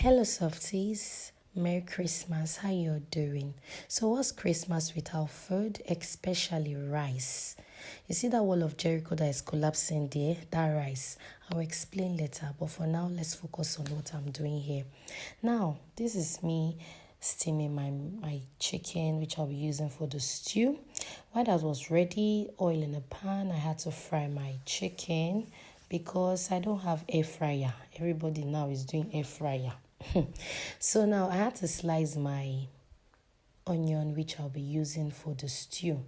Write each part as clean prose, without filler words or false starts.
Hello softies, Merry Christmas, how you doing? So what's Christmas without food, especially rice? You see that wall of Jericho that is collapsing there, that rice? I'll explain later, but for now let's focus on what I'm doing here. Now, this is me steaming my chicken, which I'll be using for the stew. While that was ready, oil in a pan, I had to fry my chicken because I don't have air fryer. Everybody now is doing air fryer. So now I had to slice my onion, which I'll be using for the stew.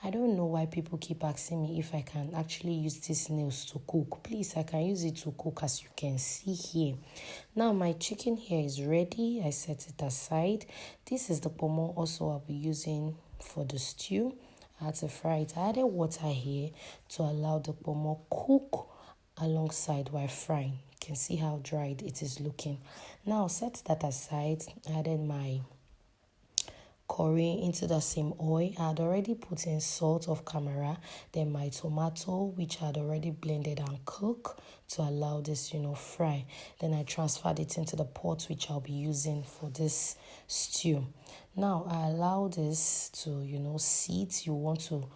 I don't know why people keep asking me if I can actually use these nails to cook. Please, I can use it to cook, as you can see here. Now my chicken here is ready. I set it aside. This is the pomo also I'll be using for the stew. I had to fry it. I added water here to allow the pomo cook alongside while frying. You can see how dried it is looking. Now set that aside. I added my curry into the same oil. I had already put in salt of camera, then my tomato, which I had already blended and cooked to allow this, fry. Then I transferred it into the pot, which I'll be using for this stew. Now I allow this to, sit. You want to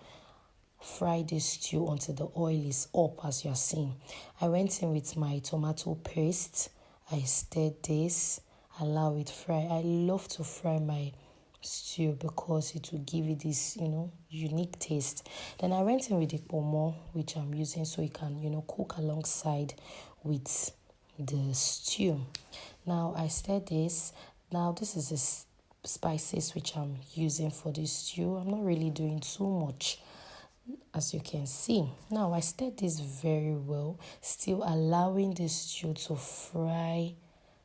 fry this stew until the oil is up, as you are seeing. I went in with my tomato paste. I stirred this, allow it fry. I love to fry my stew because it will give it this, unique taste. Then I went in with the pomo, which I'm using so it can, cook alongside with the stew. Now I stirred this. Now this is the spices which I'm using for this stew. I'm not really doing too much, as you can see. Now I stirred this very well, still allowing this stew to fry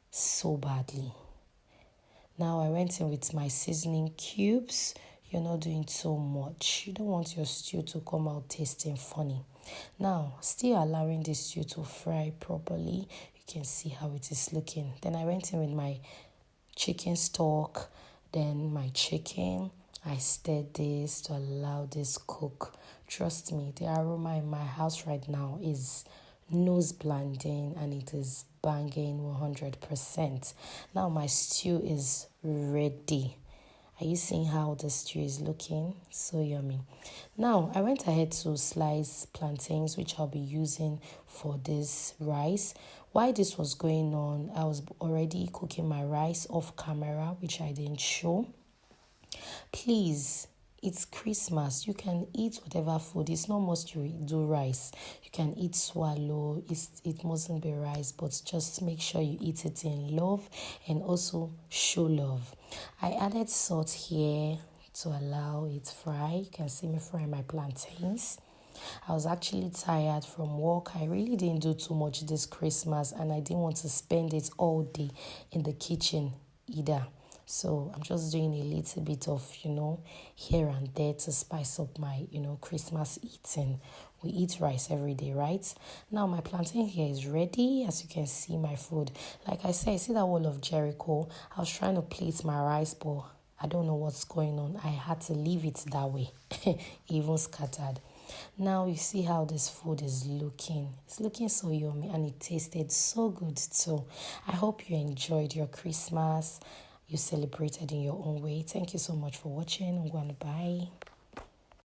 so badly. Now I went in with my seasoning cubes. You're not doing so much. You don't want your stew to come out tasting funny. Now, still allowing this stew to fry properly. You can see how it is looking. Then I went in with my chicken stock, then my chicken. I stirred this to allow this cook. Trust me, the aroma in my house right now is nose blinding and it is banging 100%. Now my stew is ready. Are you seeing how the stew is looking? So yummy. Now I went ahead to slice plantains, which I'll be using for this rice. While this was going on, I was already cooking my rice off camera, which I didn't show. Please, it's Christmas. You can eat whatever food. It's not must you do rice. You can eat swallow. It mustn't be rice, but just make sure you eat it in love and also show love. I added salt here to allow it fry. You can see me fry my plantains. I was actually tired from work. I really didn't do too much this Christmas and I didn't want to spend it all day in the kitchen either. So I'm just doing a little bit of, here and there to spice up my, Christmas eating. We eat rice every day, right? Now my plantain here is ready. As you can see, my food. Like I said, see that wall of Jericho? I was trying to plate my rice, but I don't know what's going on. I had to leave it that way, even scattered. Now you see how this food is looking. It's looking so yummy and it tasted so good too. I hope you enjoyed your Christmas. You celebrated in your own way. Thank you so much for watching. I'm going to bye.